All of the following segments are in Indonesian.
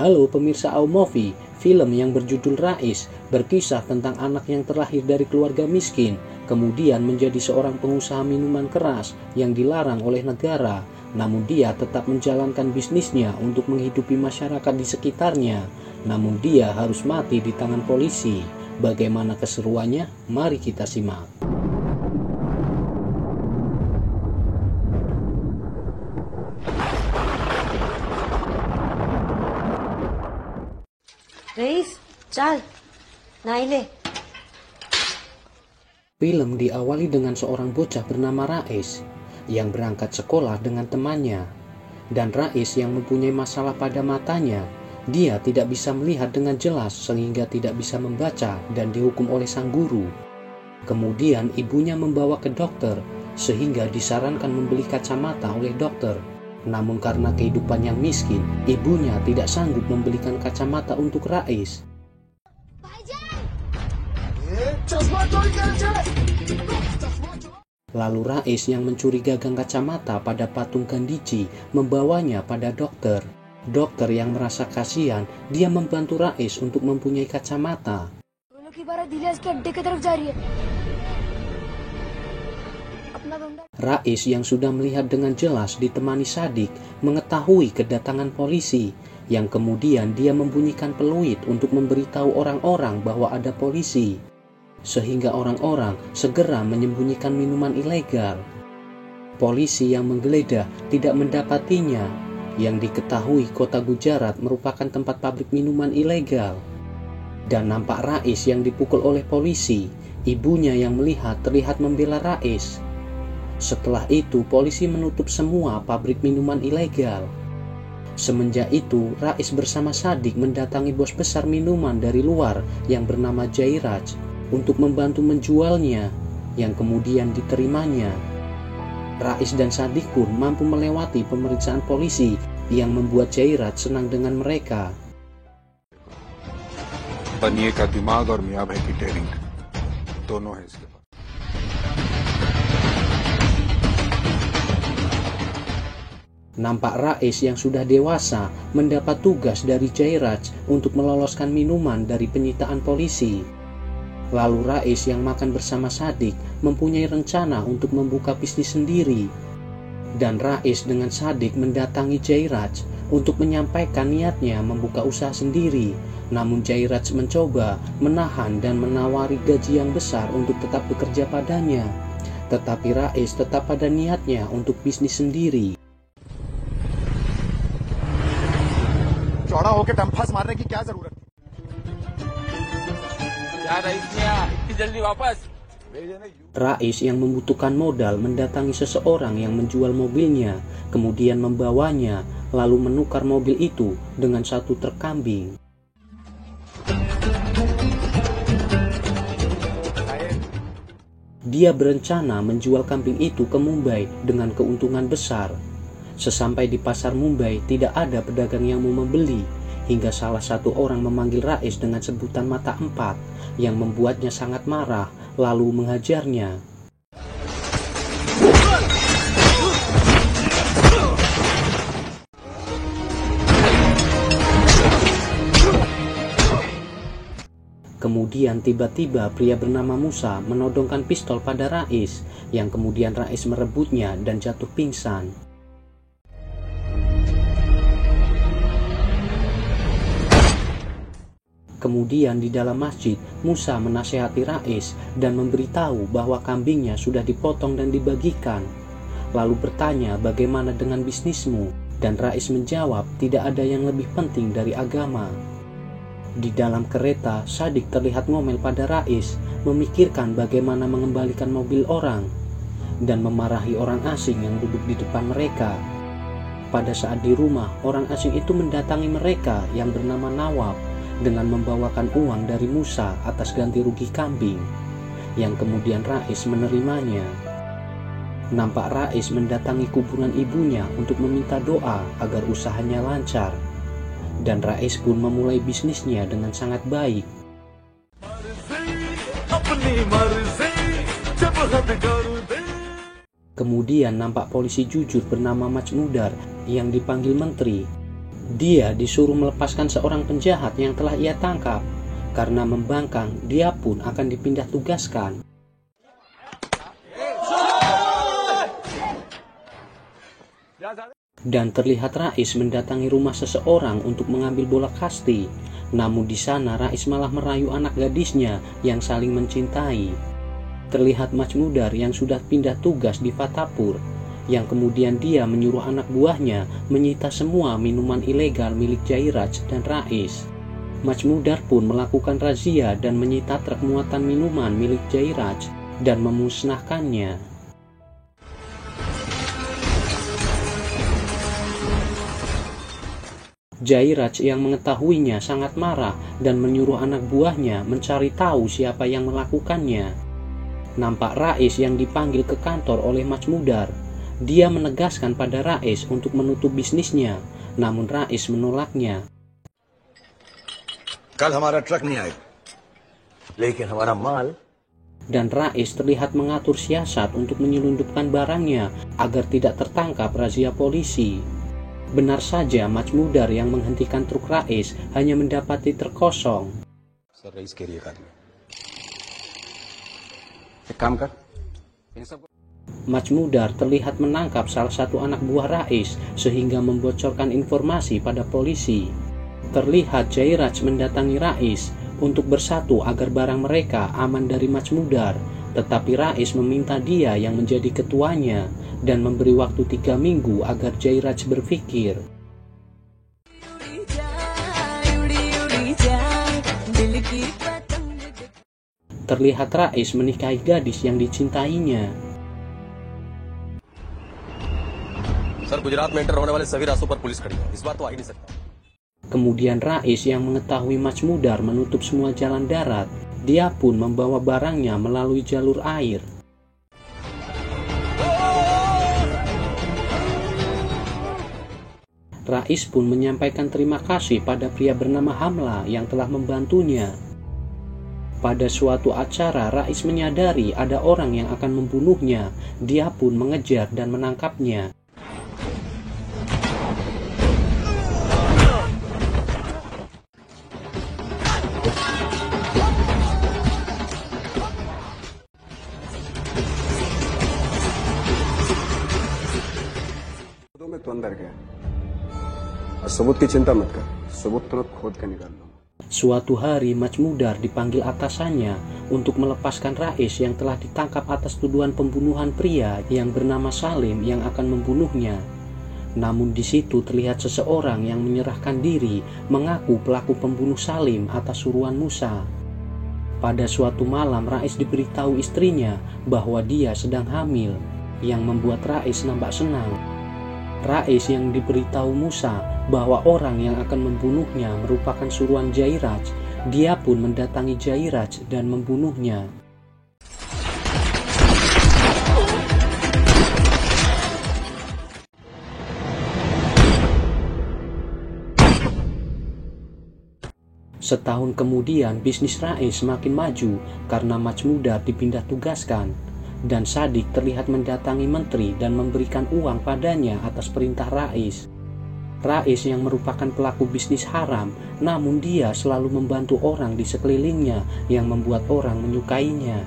Halo pemirsa Aumovie, film yang berjudul Rais berkisah tentang anak yang terlahir dari keluarga miskin, kemudian menjadi seorang pengusaha minuman keras yang dilarang oleh negara, namun dia tetap menjalankan bisnisnya untuk menghidupi masyarakat di sekitarnya. Namun dia harus mati di tangan polisi. Bagaimana keseruannya? Mari kita simak. Rice चल नहा ले। Film diawali dengan seorang bocah bernama Rais yang berangkat sekolah dengan temannya. Dan Rais yang mempunyai masalah pada matanya. Dia tidak bisa melihat dengan jelas sehingga tidak bisa membaca dan dihukum oleh sang guru. Kemudian ibunya membawa ke dokter sehingga disarankan membeli kacamata oleh dokter. Namun karena kehidupan yang miskin, ibunya tidak sanggup membelikan kacamata untuk Rais. Lalu Rais yang mencuri gagang kacamata pada patung Gandhiji membawanya pada dokter. Dokter yang merasa kasihan, dia membantu Rais untuk mempunyai kacamata. Rais yang sudah melihat dengan jelas ditemani Sadik mengetahui kedatangan polisi, yang kemudian dia membunyikan peluit untuk memberitahu orang-orang bahwa ada polisi, sehingga orang-orang segera menyembunyikan minuman ilegal. Polisi yang menggeledah tidak mendapatinya, yang diketahui kota Gujarat merupakan tempat pabrik minuman ilegal. Dan nampak Rais yang dipukul oleh polisi. Ibunya yang melihat terlihat membela Rais. Setelah itu polisi menutup semua pabrik minuman ilegal. Semenjak itu Rais bersama Sadik mendatangi bos besar minuman dari luar yang bernama Jairaj untuk membantu menjualnya, yang kemudian diterimanya. Rais dan Sadik pun mampu melewati pemeriksaan polisi yang membuat Jairaj senang dengan mereka. बनिए का दिमाग और मियां भाई की डेयरिंग दोनों है इसके पास। Nampak Rais yang sudah dewasa mendapat tugas dari Jairaj untuk meloloskan minuman dari penyitaan polisi. Lalu Rais yang makan bersama Sadik mempunyai rencana untuk membuka bisnis sendiri. Dan Rais dengan Sadik mendatangi Jairaj untuk menyampaikan niatnya membuka usaha sendiri. Namun Jairaj mencoba menahan dan menawari gaji yang besar untuk tetap bekerja padanya. Tetapi Rais tetap pada niatnya untuk bisnis sendiri. चौड़ा होके डंफास मारने की क्या जरूरत थी? क्या रईस मियां, इतनी जल्दी वापस? Rais yang membutuhkan modal mendatangi seseorang yang menjual mobilnya, kemudian membawanya, lalu menukar mobil itu dengan satu truk kambing. Dia berencana menjual kambing itu ke Mumbai dengan keuntungan besar. Sesampai di pasar Mumbai tidak ada pedagang yang mau membeli, hingga salah satu orang memanggil Rais dengan sebutan mata empat, yang membuatnya sangat marah, lalu menghajarnya. Kemudian tiba-tiba pria bernama Musa menodongkan pistol pada Rais, yang kemudian Rais merebutnya dan jatuh pingsan. Kemudian di dalam masjid, Musa menasihati Rais dan memberitahu bahwa kambingnya sudah dipotong dan dibagikan. Lalu bertanya bagaimana dengan bisnismu, dan Rais menjawab tidak ada yang lebih penting dari agama. Di dalam kereta, Sadik terlihat ngomel pada Rais, memikirkan bagaimana mengembalikan mobil orang, dan memarahi orang asing yang duduk di depan mereka. Pada saat di rumah, orang asing itu mendatangi mereka yang bernama Nawab, dengan membawakan uang dari Musa atas ganti rugi kambing, yang kemudian Rais menerimanya. Nampak Rais mendatangi kuburan ibunya untuk meminta doa agar usahanya lancar, dan Rais pun memulai bisnisnya dengan sangat baik. Kemudian nampak polisi jujur bernama Majmudar yang dipanggil menteri. Dia disuruh melepaskan seorang penjahat yang telah ia tangkap. Karena membangkang, dia pun akan dipindah tugaskan. Dan terlihat Rais mendatangi rumah seseorang untuk mengambil bola kasti. Namun di sana Rais malah merayu anak gadisnya yang saling mencintai. Terlihat Majmudar yang sudah pindah tugas di Fatapur, yang kemudian dia menyuruh anak buahnya menyita semua minuman ilegal milik Jairaj dan Rais. Majmudar pun melakukan razia dan menyita truk muatan minuman milik Jairaj dan memusnahkannya. Jairaj yang mengetahuinya sangat marah dan menyuruh anak buahnya mencari tahu siapa yang melakukannya. Nampak Rais yang dipanggil ke kantor oleh Majmudar. Dia menegaskan pada Rais untuk menutup bisnisnya, namun Rais menolaknya. Kal hamara truck nahi aaya, lekin hamara mal. Dan Rais terlihat mengatur siasat untuk menyelundupkan barangnya agar tidak tertangkap razia polisi. Benar saja Majmudar yang menghentikan truk Rais hanya mendapati truk kosong. Sir, Rais ke liye kar le. Ek kaam kar. Majmudar terlihat menangkap salah satu anak buah Rais sehingga membocorkan informasi pada polisi. Terlihat Jairaj mendatangi Rais untuk bersatu agar barang mereka aman dari Majmudar, tetapi Rais meminta dia yang menjadi ketuanya dan memberi waktu 3 minggu agar Jairaj berpikir. Terlihat Rais menikahi gadis yang dicintainya. Sir, Gujarat mein enter hone wale sabhi rastong par pulis khadi hai. Is baar to aa hi nahi sakta. Kemudian Rais yang mengetahui Majmudar menutup semua jalan darat, dia pun membawa barangnya melalui jalur air. Rais pun menyampaikan terima kasih pada pria bernama Hamla yang telah membantunya. Pada suatu acara, Rais menyadari ada orang yang akan membunuhnya. Dia pun mengejar dan menangkapnya. तो अंदर गया और सबूत की चिंता मत कर, सबूत तुरंत खोद के निकाल लो. Suatu hari Majmudar dipanggil atasannya untuk melepaskan Rais yang telah ditangkap atas tuduhan pembunuhan pria yang bernama Salim yang akan membunuhnya. Namun di situ terlihat seseorang yang menyerahkan diri mengaku pelaku pembunuh Salim atas suruhan Musa. Pada suatu malam Rais diberitahu istrinya bahwa dia sedang hamil, yang membuat Rais nampak senang. Rais yang diberitahu Musa bahwa orang yang akan membunuhnya merupakan suruhan Jairaj, dia pun mendatangi Jairaj dan membunuhnya. Setahun kemudian bisnis Rais semakin maju karena Majmudar dipindah tugaskan. Dan Sadik terlihat mendatangi menteri dan memberikan uang padanya atas perintah Rais. Rais yang merupakan pelaku bisnis haram, namun dia selalu membantu orang di sekelilingnya yang membuat orang menyukainya.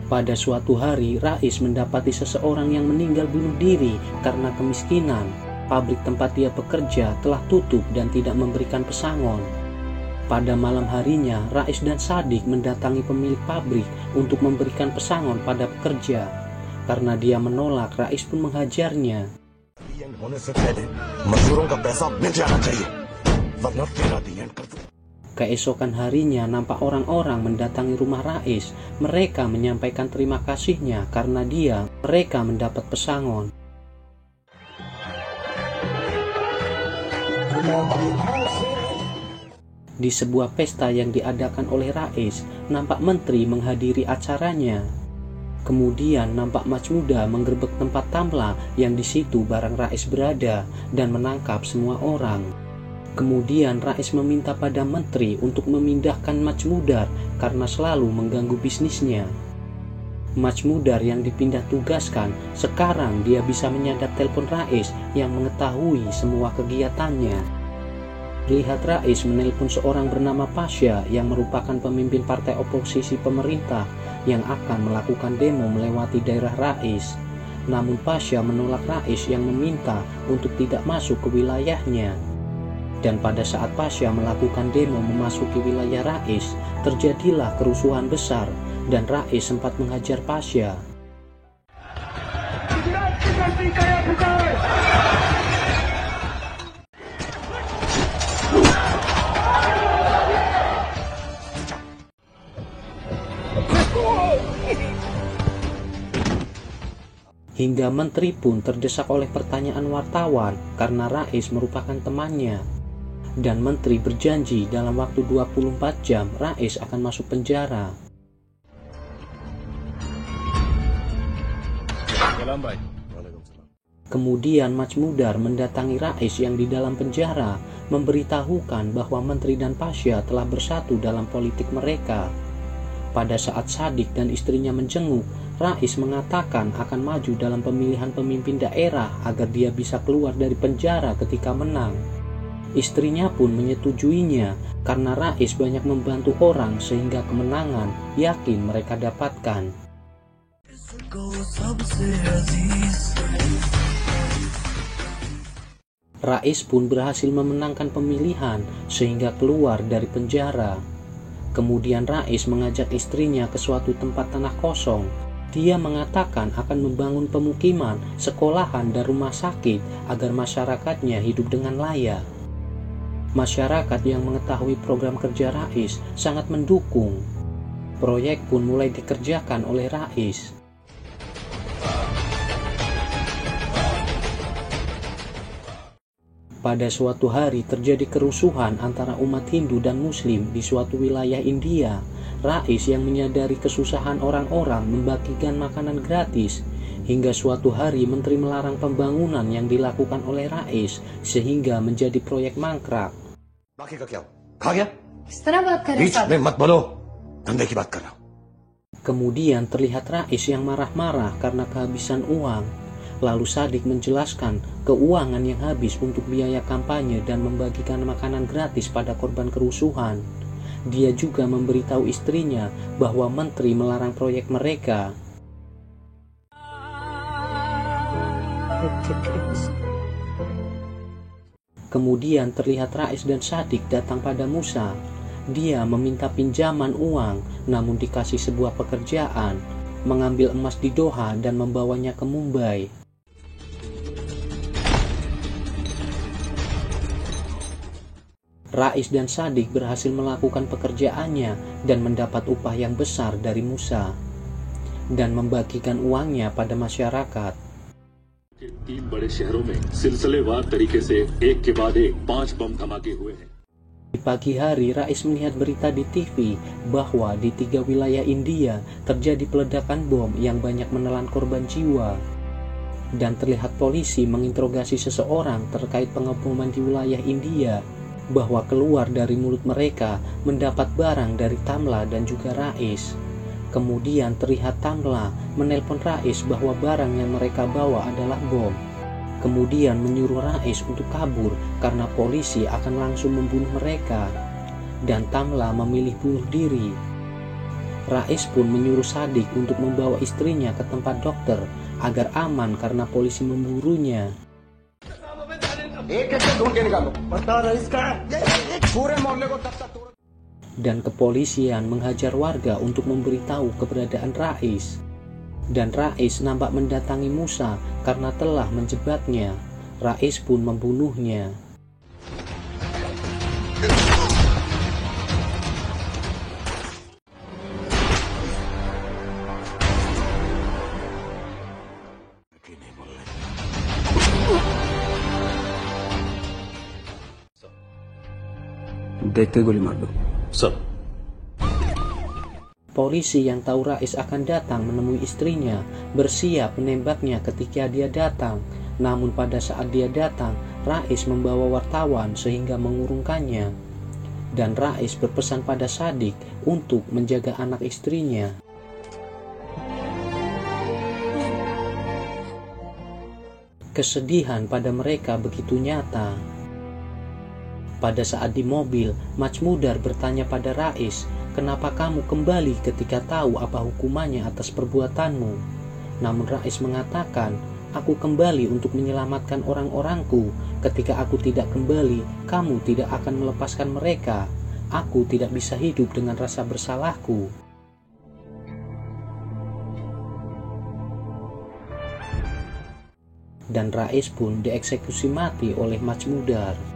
Pada suatu hari, Rais mendapati seseorang yang meninggal bunuh diri karena kemiskinan. Pabrik tempat dia bekerja telah tutup dan tidak memberikan pesangon. Pada malam harinya, Rais dan Sadik mendatangi pemilik pabrik untuk memberikan pesangon pada pekerja. Karena dia menolak, Rais pun menghajarnya. Keesokan harinya nampak orang-orang mendatangi rumah Rais. Mereka menyampaikan terima kasihnya karena mereka mendapat pesangon. Di sebuah pesta yang diadakan oleh Rais, nampak menteri menghadiri acaranya. Kemudian nampak Majmudar menggerebek tempat Tamla yang di situ barang Rais berada dan menangkap semua orang. Kemudian Rais meminta pada menteri untuk memindahkan Majmudar karena selalu mengganggu bisnisnya. Majmudar yang dipindah tugaskan, sekarang dia bisa menyadap telepon Rais yang mengetahui semua kegiatannya. Lihat Rais menelpon seorang bernama Pasha yang merupakan pemimpin partai oposisi pemerintah yang akan melakukan demo melewati daerah Rais. Namun Pasha menolak Rais yang meminta untuk tidak masuk ke wilayahnya. Dan pada saat Pasha melakukan demo memasuki wilayah Rais, terjadilah kerusuhan besar dan Rais sempat menghajar Pasha. Hingga menteri pun terdesak oleh pertanyaan wartawan karena Rais merupakan temannya. Dan menteri berjanji dalam waktu 24 jam Rais akan masuk penjara. Kemudian Majmudar mendatangi Rais yang di dalam penjara, memberitahukan bahwa menteri dan Pasha telah bersatu dalam politik mereka. Pada saat Shadiq dan istrinya menjenguk, Rais mengatakan akan maju dalam pemilihan pemimpin daerah agar dia bisa keluar dari penjara ketika menang. Istrinya pun menyetujuinya karena Rais banyak membantu orang sehingga kemenangan yakin mereka dapatkan. Rais pun berhasil memenangkan pemilihan sehingga keluar dari penjara. Kemudian Rais mengajak istrinya ke suatu tempat tanah kosong. Dia mengatakan akan membangun pemukiman, sekolahan, dan rumah sakit agar masyarakatnya hidup dengan layak. Masyarakat yang mengetahui program kerja Rais sangat mendukung. Proyek pun mulai dikerjakan oleh Rais. Pada suatu hari terjadi kerusuhan antara umat Hindu dan Muslim di suatu wilayah India. Rais yang menyadari kesusahan orang-orang membagikan makanan gratis. Hingga suatu hari menteri melarang pembangunan yang dilakukan oleh Rais sehingga menjadi proyek mangkrak. बाकी का क्या हो? खा गया? किस तरह बात कर रहे बीच हैं में मत बोलो, धंधे की बात कर रहा हूं. Kemudian terlihat Rais yang marah-marah karena kehabisan uang. Lalu Shadiq menjelaskan keuangan yang habis untuk biaya kampanye dan membagikan makanan gratis pada korban kerusuhan. Dia juga memberitahu istrinya bahwa menteri melarang proyek mereka. Kemudian terlihat Rais dan Shadiq datang pada Musa. Dia meminta pinjaman uang, namun dikasih sebuah pekerjaan, mengambil emas di Doha dan membawanya ke Mumbai. Rais dan Shadiq berhasil melakukan pekerjaannya dan mendapat upah yang besar dari Musa dan membagikan uangnya pada masyarakat. 3 बड़े शहरों में सिलसिलेवार तरीके से एक के बाद एक 5 बम धमाके हुए हैं. Di pagi hari, Rais melihat berita di TV bahwa di 3 wilayah India terjadi peledakan bom yang banyak menelan korban jiwa. Dan terlihat polisi menginterogasi seseorang terkait pengeboman di wilayah India, bahwa keluar dari mulut mereka mendapat barang dari Tamla dan juga Rais. Kemudian terlihat Tamla menelpon Rais bahwa barang yang mereka bawa adalah bom. Kemudian menyuruh Rais untuk kabur karena polisi akan langsung membunuh mereka. Dan Tamla memilih bunuh diri. Rais pun menyuruh Shadiq untuk membawa istrinya ke tempat dokter agar aman karena polisi memburunya. Dan kepolisian menghajar warga untuk memberitahu keberadaan Rais. Dan Rais nampak mendatangi Musa karena telah menjebaknya. Rais pun membunuhnya. देखते गोली मार दो. Sir, Polisi yang tahu Rais akan datang menemui istrinya bersiap menembaknya ketika dia datang. Namun pada saat dia datang, Rais membawa wartawan sehingga mengurungkannya. Dan Rais berpesan pada Shadiq untuk menjaga anak istrinya. Kesedihan pada mereka begitu nyata. Pada saat di mobil, Majmudar bertanya pada Rais, "Kenapa kamu kembali ketika tahu apa hukumannya atas perbuatanmu?" Namun Rais mengatakan, "Aku kembali untuk menyelamatkan orang-orangku. Ketika aku tidak kembali, kamu tidak akan melepaskan mereka. Aku tidak bisa hidup dengan rasa bersalahku." Dan Rais pun dieksekusi mati oleh Majmudar.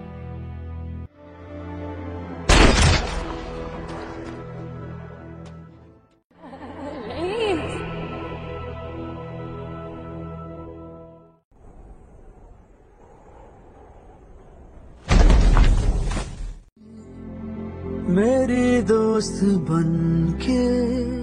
मेरी दोस्त बन के